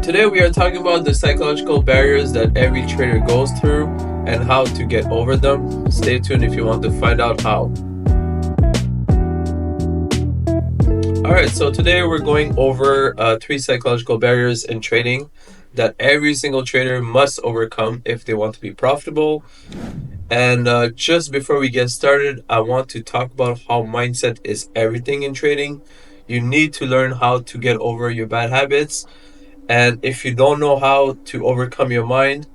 Today we are talking about the psychological barriers that every trader goes through and how to get over them. Stay tuned if you want to find out how. Alright, so today we're going over 3 psychological barriers in trading that every single trader must overcome if they want to be profitable. And just before we get started, I want to talk about how mindset is everything in trading. You need to learn how to get over your bad habits. And if you don't know how to overcome your mind,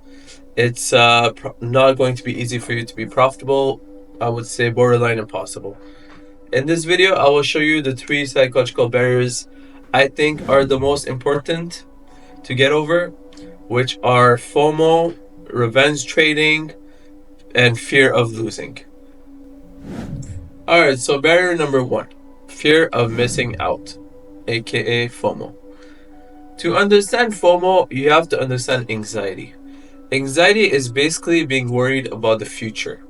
it's not going to be easy for you to be profitable. I would say borderline impossible. In this video, I will show you the 3 psychological barriers I think are the most important to get over, which are FOMO, revenge trading, and fear of losing. Alright, so barrier number 1, fear of missing out, aka FOMO. To understand FOMO, you have to understand anxiety. Anxiety is basically being worried about the future.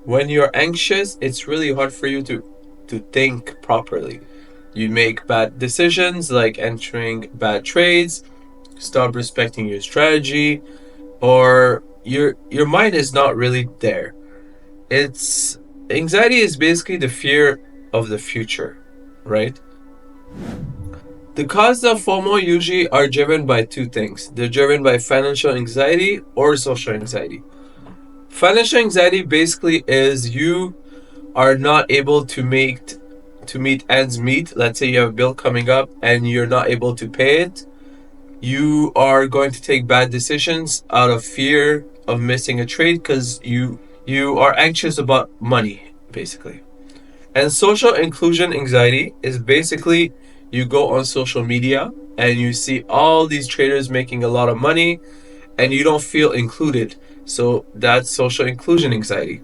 When you're anxious, it's really hard for you to think properly. You make bad decisions like entering bad trades, stop respecting your strategy, or your mind is not really there. It's anxiety is basically the fear of the future, right? The causes of FOMO usually are driven by 2 things. They're driven by financial anxiety or social anxiety. Financial anxiety basically is you are not able to meet ends meet. Let's say you have a bill coming up and you're not able to pay it. You are going to take bad decisions out of fear of missing a trade because you are anxious about money, basically. And social inclusion anxiety is basically you go on social media and you see all these traders making a lot of money and you don't feel included. So that's social inclusion anxiety,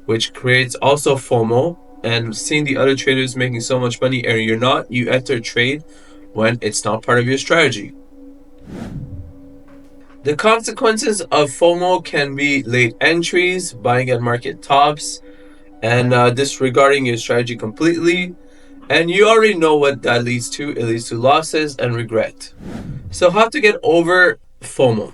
which creates also FOMO, and seeing the other traders making so much money and you're not, you enter a trade when it's not part of your strategy. The consequences of FOMO can be late entries, buying at market tops, and disregarding your strategy completely. And you already know what that leads to. It leads to losses and regret. So how to get over FOMO?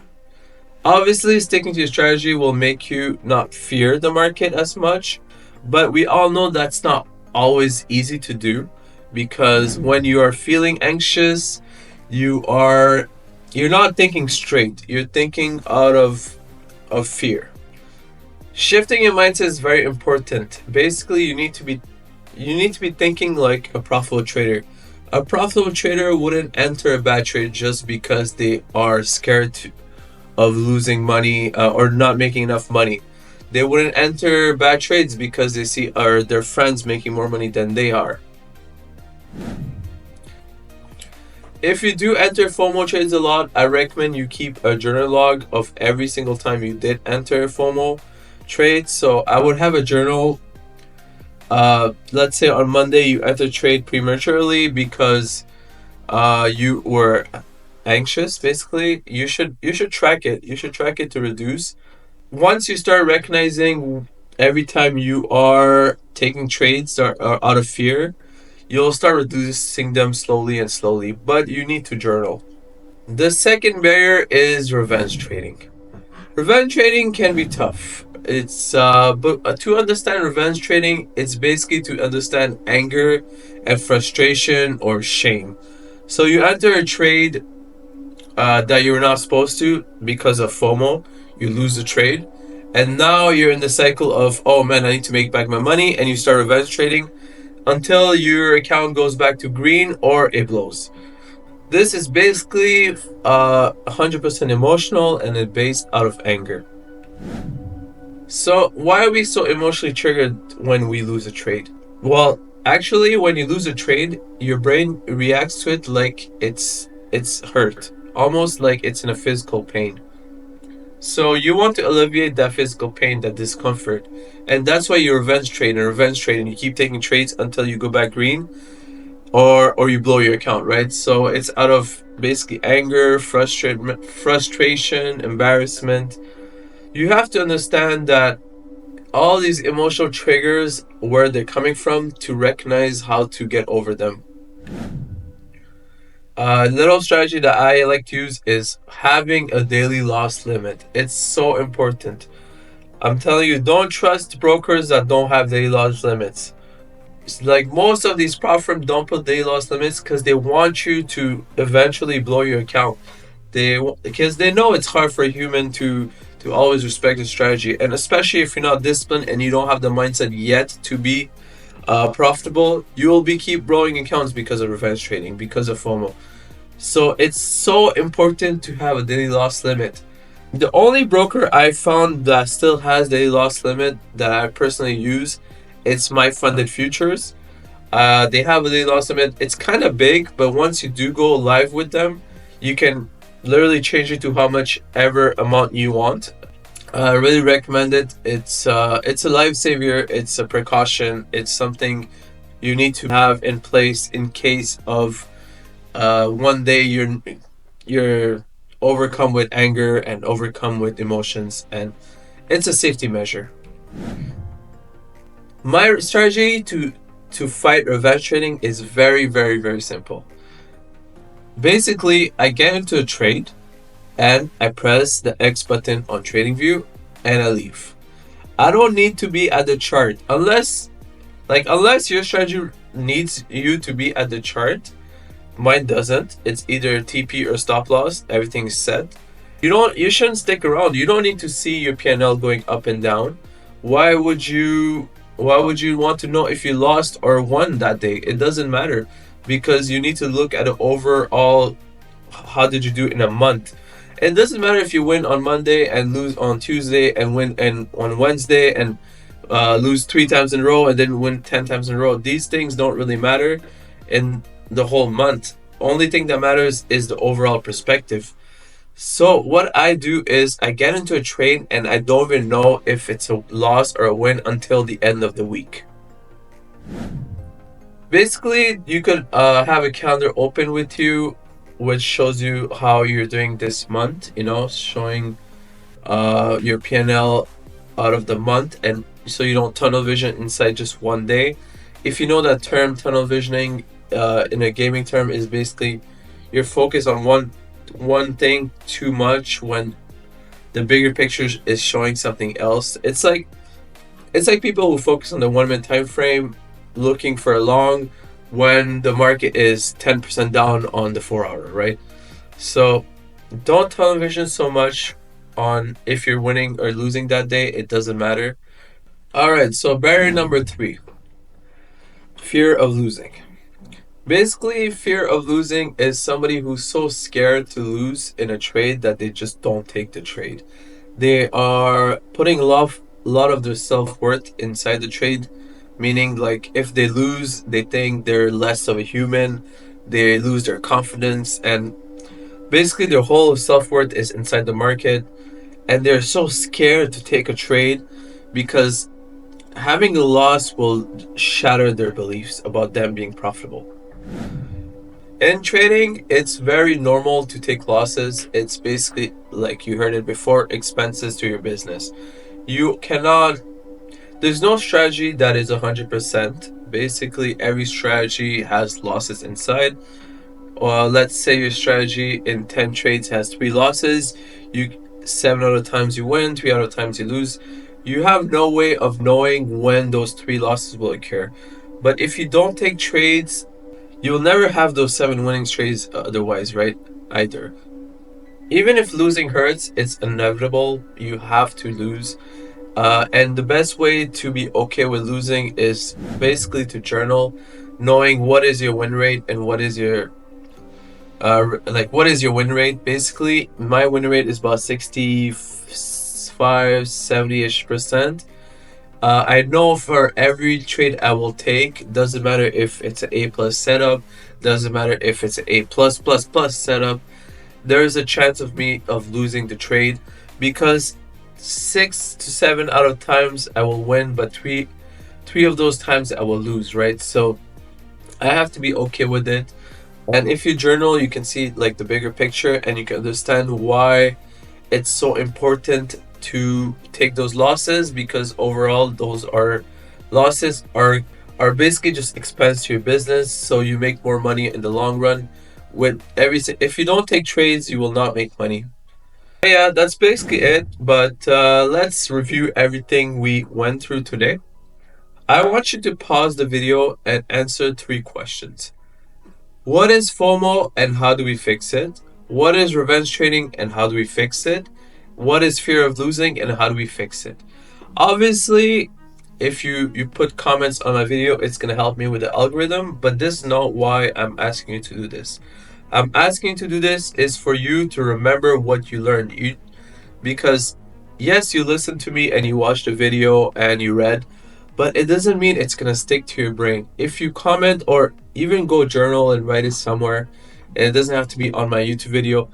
Obviously, sticking to your strategy will make you not fear the market as much, but we all know that's not always easy to do, because when you are feeling anxious, you're not thinking straight. You're thinking out of fear. Shifting your mindset is very important. Basically, you need to be thinking like a profitable trader. A profitable trader wouldn't enter a bad trade just because they are scared of losing money or not making enough money. They wouldn't enter bad trades because they see their friends making more money than they are. If you do enter FOMO trades a lot, I recommend you keep a journal log of every single time you did enter FOMO trade. So I would have a journal. Let's say on Monday you enter trade prematurely because you were anxious. Basically, you should track it. You should track it to reduce. Once you start recognizing every time you are taking trades out of fear, you'll start reducing them slowly, but you need to journal. The second barrier is revenge trading. Revenge trading can be tough. It's but to understand revenge trading, it's basically to understand anger and frustration or shame. So you enter a trade that you're not supposed to because of FOMO, you lose the trade, and now you're in the cycle of, oh man, I need to make back my money, and you start revenge trading until your account goes back to green or it blows. This is basically 100% emotional and it's based out of anger. So why are we so emotionally triggered when we lose a trade? Well, actually, when you lose a trade, your brain reacts to it like it's hurt, almost like it's in a physical pain. So you want to alleviate that physical pain, that discomfort, and that's why you revenge trade and you keep taking trades until you go back green or you blow your account, right? So it's out of basically anger, frustration, embarrassment. You have to understand that all these emotional triggers, where they're coming from, to recognize how to get over them. Little strategy that I like to use is having a daily loss limit. It's so important. I'm telling you, don't trust brokers that don't have daily loss limits. It's like most of these prop firms don't put daily loss limits because they want you to eventually blow your account. Because they know it's hard for a human to always respect a strategy, and especially if you're not disciplined and you don't have the mindset yet to be profitable, you will be keep blowing accounts because of revenge trading, because of FOMO. So it's so important to have a daily loss limit. The only broker I found that still has daily loss limit that I personally use, it's my funded futures. They have a daily loss limit. It's kind of big, but once you do go live with them, you can literally change it to how much ever amount you want. I really recommend it. It's a lifesaver. It's a precaution. It's something you need to have in place in case of one day you're overcome with anger and overcome with emotions, and it's a safety measure. My strategy to fight revenge trading is very, very, very simple. Basically, I get into a trade and I press the X button on TradingView and I leave. I don't need to be at the chart unless your strategy needs you to be at the chart. Mine doesn't. It's either TP or stop loss. Everything's set. You shouldn't stick around. You don't need to see your PNL going up and down. Why would you want to know if you lost or won that day? It doesn't matter, because you need to look at the overall, how did you do in a month. It doesn't matter if you win on Monday and lose on Tuesday and win and on Wednesday and lose 3 times in a row and then win 10 times in a row. These things don't really matter in the whole month. Only thing that matters is the overall perspective. So what I do is I get into a trade and I don't even know if it's a loss or a win until the end of the week. Basically, you could have a calendar open with you, which shows you how you're doing this month, showing your PNL out of the month, and so you don't tunnel vision inside just one day. If you know that term, tunnel visioning in a gaming term is basically you're focused on one thing too much when the bigger picture is showing something else. It's like people who focus on the 1 minute time frame looking for a long when the market is 10% down on the 4 hour, right? So don't tunnel vision so much on if you're winning or losing that day. It doesn't matter. All right, so barrier number 3, fear of losing. Basically, fear of losing is somebody who's so scared to lose in a trade that they just don't take the trade. They are putting a lot of their self-worth inside the trade, meaning like if they lose, they think they're less of a human, they lose their confidence, and basically their whole self-worth is inside the market, and they're so scared to take a trade because having a loss will shatter their beliefs about them being profitable. In trading, it's very normal to take losses. It's basically, like you heard it before, expenses to your business. There's no strategy that is 100%. Basically, every strategy has losses inside. Let's say your strategy in 10 trades has 3 losses. 7 out of times you win, 3 out of times you lose. You have no way of knowing when those 3 losses will occur. But if you don't take trades, you will never have those 7 winning trades otherwise, right? Either. Even if losing hurts, it's inevitable. You have to lose. And the best way to be okay with losing is basically to journal, knowing what is your win rate and what is your win rate. Basically, my win rate is about 65, 70-ish%. I know for every trade I will take, doesn't matter if it's an A+ setup, doesn't matter if it's an A+++ setup, there is a chance of me of losing the trade, because 6 to 7 out of times I will win, but three of those times I will lose, right? So I have to be okay with it. And if you journal, you can see like the bigger picture, and you can understand why it's so important to take those losses, because overall those losses are basically just expense to your business, so you make more money in the long run with everything. If you don't take trades, you will not make money. Yeah, that's basically it. But let's review everything we went through today. I want you to pause the video and answer 3 questions. What is FOMO and how do we fix it? What is revenge trading and how do we fix it? What is fear of losing and how do we fix it? Obviously, if you put comments on my video, it's going to help me with the algorithm, but this is not why I'm asking you to do this. I'm asking you to do this is for you to remember what you learned. Because yes, you listened to me and you watched the video and you read, but it doesn't mean it's gonna stick to your brain. If you comment or even go journal and write it somewhere, and it doesn't have to be on my YouTube video.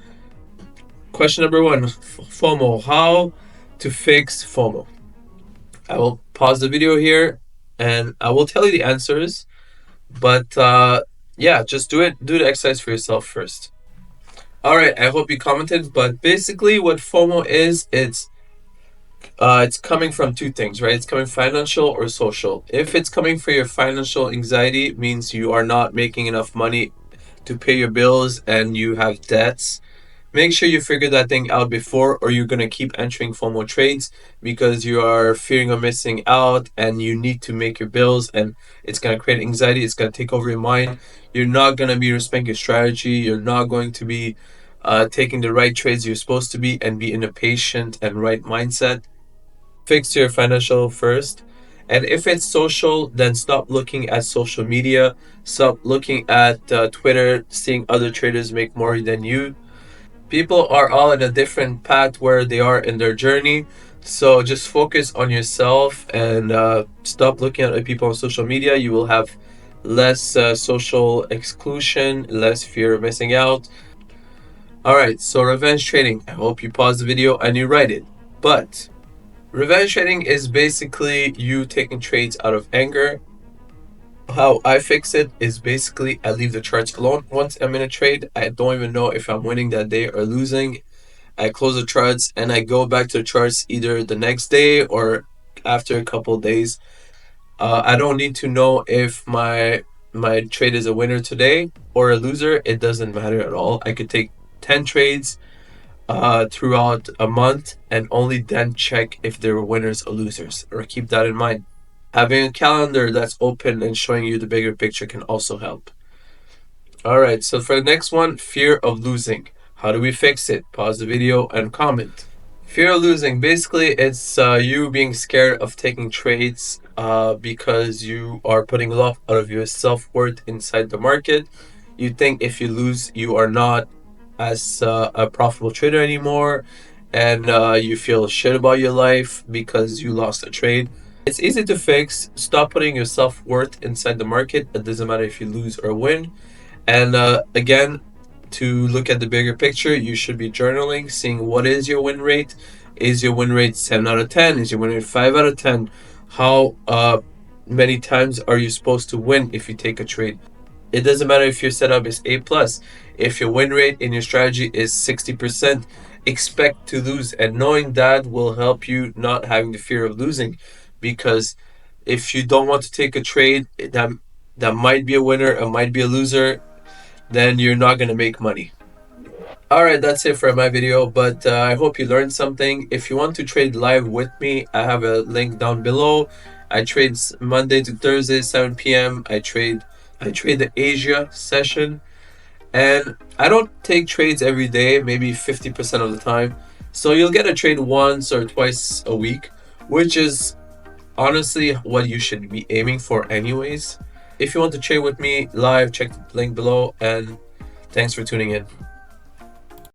Question number 1, FOMO. How to fix FOMO? I will pause the video here and I will tell you the answers, but yeah, just do the exercise for yourself first. All right, I hope you commented, but basically what FOMO is, it's coming from 2 things, right? It's coming financial or social. If it's coming for your financial anxiety, it means you are not making enough money to pay your bills and you have debts. Make sure you figure that thing out before, or you're going to keep entering FOMO trades because you are fearing of missing out and you need to make your bills, and it's going to create anxiety. It's going to take over your mind. You're not going to be respecting your strategy. You're not going to be taking the right trades you're supposed to be and be in a patient and right mindset. Fix your financial first. And if it's social, then stop looking at social media. Stop looking at Twitter, seeing other traders make more than you. People are all in a different path where they are in their journey. So just focus on yourself and stop looking at other people on social media. You will have less social exclusion, less fear of missing out. All right, so revenge trading. I hope you pause the video and you write it. But revenge trading is basically you taking trades out of anger. How I fix it is basically I leave the charts alone. Once I'm in a trade, I don't even know if I'm winning that day or losing. I close the charts and I go back to the charts either the next day or after a couple of days. I don't need to know if my trade is a winner today or a loser. It doesn't matter at all. I could take 10 trades throughout a month and only then check if there were winners or losers, or keep that in mind. Having a calendar that's open and showing you the bigger picture can also help. All right, so for the next one, fear of losing. How do we fix it? Pause the video and comment. Fear of losing, basically it's you being scared of taking trades because you are putting a lot out of your self-worth inside the market. You think if you lose, you are not as a profitable trader anymore, and you feel shit about your life because you lost a trade. It's easy to fix. Stop putting your self-worth inside the market. It doesn't matter if you lose or win. And again, to look at the bigger picture, you should be journaling, seeing what is your win rate. Is your win rate 10 out of 10? Is your win rate 5 out of 10? How many times are you supposed to win if you take a trade? It doesn't matter if your setup is A plus. If your win rate in your strategy is 60%, expect to lose. And knowing that will help you not having the fear of losing. Because if you don't want to take a trade that might be a winner or might be a loser, then you're not going to make money. All right, that's it for my video, but I hope you learned something. If you want to trade live with me, I have a link down below. I trade Monday to Thursday, 7 p.m. I trade the Asia session, and I don't take trades every day, maybe 50% of the time. So you'll get a trade once or twice a week, which is honestly what you should be aiming for anyways. If you want to trade with me live, check the link below, and thanks for tuning in.